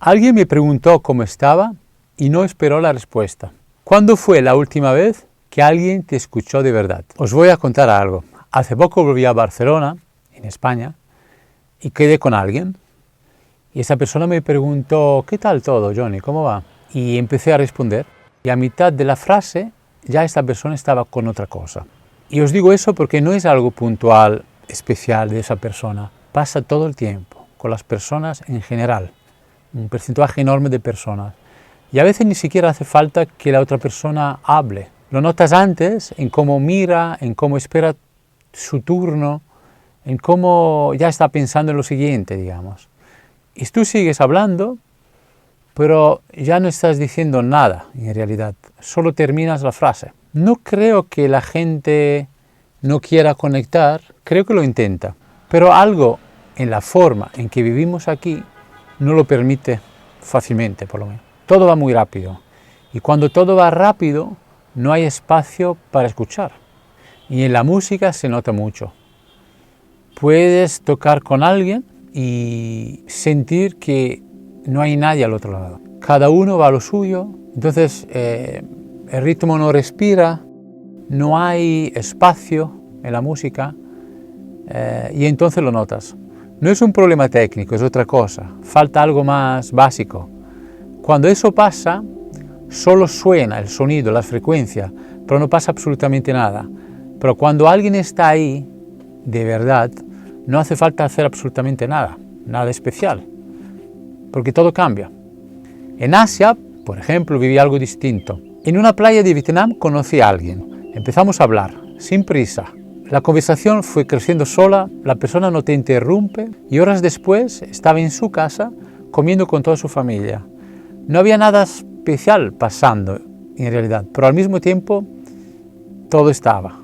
Alguien me preguntó cómo estaba y no esperó la respuesta. ¿Cuándo fue la última vez que alguien te escuchó de verdad? Os voy a contar algo. Hace poco volví a Barcelona, en España, y quedé con alguien. Y esa persona me preguntó, ¿qué tal todo, Johnny? ¿Cómo va? Y empecé a responder. Y a mitad de la frase, ya esta persona estaba con otra cosa. Y os digo eso porque no es algo puntual, especial de esa persona. Pasa todo el tiempo, con las personas en general. Un porcentaje enorme de personas. Y a veces ni siquiera hace falta que la otra persona hable. Lo notas antes en cómo mira, en cómo espera su turno, en cómo ya está pensando en lo siguiente, digamos. Y tú sigues hablando, pero ya no estás diciendo nada, en realidad. Solo terminas la frase. No creo que la gente no quiera conectar, creo que lo intenta. Pero algo en la forma en que vivimos aquí no lo permite fácilmente, por lo menos. Todo va muy rápido. Y cuando todo va rápido, no hay espacio para escuchar. Y en la música se nota mucho. Puedes tocar con alguien y sentir que no hay nadie al otro lado. Cada uno va a lo suyo, entonces el ritmo no respira, no hay espacio en la música y entonces lo notas. No es un problema técnico, es otra cosa, falta algo más básico. Cuando eso pasa, solo suena el sonido, la frecuencia, pero no pasa absolutamente nada. Pero cuando alguien está ahí, de verdad, no hace falta hacer absolutamente nada, nada especial, porque todo cambia. En Asia, por ejemplo, viví algo distinto. En una playa de Vietnam conocí a alguien. Empezamos a hablar, sin prisa. La conversación fue creciendo sola, la persona no te interrumpe y horas después estaba en su casa comiendo con toda su familia. No había nada especial pasando, en realidad, pero al mismo tiempo todo estaba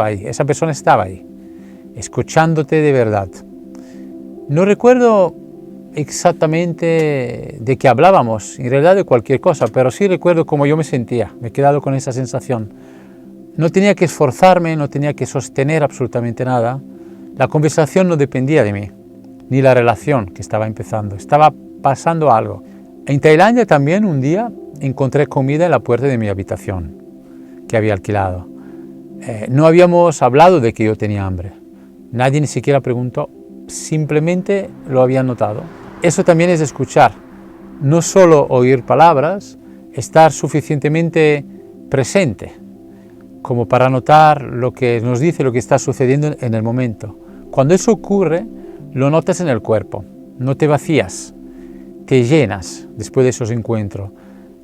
ahí, esa persona estaba ahí, escuchándote de verdad. No recuerdo exactamente de qué hablábamos, en realidad de cualquier cosa, pero sí recuerdo cómo yo me sentía, me he quedado con esa sensación. No tenía que esforzarme, no tenía que sostener absolutamente nada. La conversación no dependía de mí, ni la relación que estaba empezando, estaba pasando algo. En Tailandia también un día encontré comida en la puerta de mi habitación que había alquilado. No habíamos hablado de que yo tenía hambre. Nadie ni siquiera preguntó, simplemente lo había notado. Eso también es escuchar, no solo oír palabras, estar suficientemente presente como para notar lo que nos dice, lo que está sucediendo en el momento. Cuando eso ocurre, lo notas en el cuerpo, no te vacías, te llenas después de esos encuentros.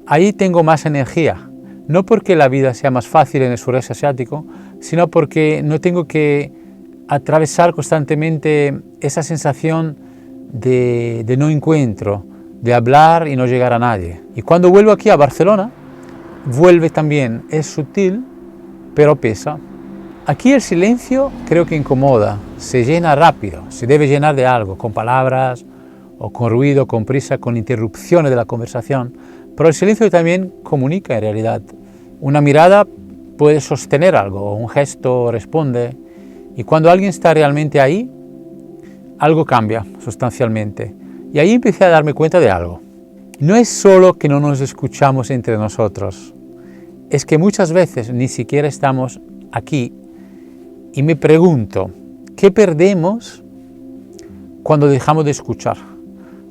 Ahí tengo más energía, no porque la vida sea más fácil en el sureste asiático, sino porque no tengo que atravesar constantemente esa sensación de no encuentro, de hablar y no llegar a nadie. Y cuando vuelvo aquí a Barcelona, vuelve también, es sutil, pero pesa. Aquí el silencio creo que incomoda, se llena rápido, se debe llenar de algo, con palabras o con ruido, con prisa, con interrupciones de la conversación, pero el silencio también comunica en realidad. Una mirada puede sostener algo, un gesto responde, y cuando alguien está realmente ahí, algo cambia sustancialmente. Y ahí empecé a darme cuenta de algo. No es solo que no nos escuchamos entre nosotros, es que muchas veces ni siquiera estamos aquí y me pregunto, ¿qué perdemos cuando dejamos de escuchar?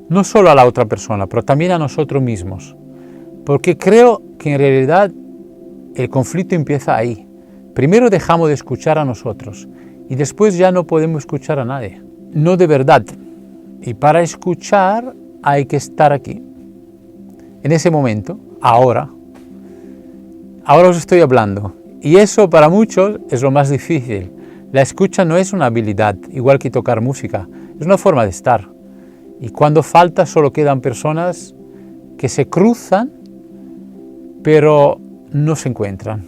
No solo a la otra persona, pero también a nosotros mismos. Porque creo que en realidad el conflicto empieza ahí. Primero dejamos de escuchar a nosotros y después ya no podemos escuchar a nadie. No de verdad. Y para escuchar hay que estar aquí. En ese momento, ahora os estoy hablando. Y eso para muchos es lo más difícil. La escucha no es una habilidad, igual que tocar música. Es una forma de estar. Y cuando falta solo quedan personas que se cruzan, pero no se encuentran.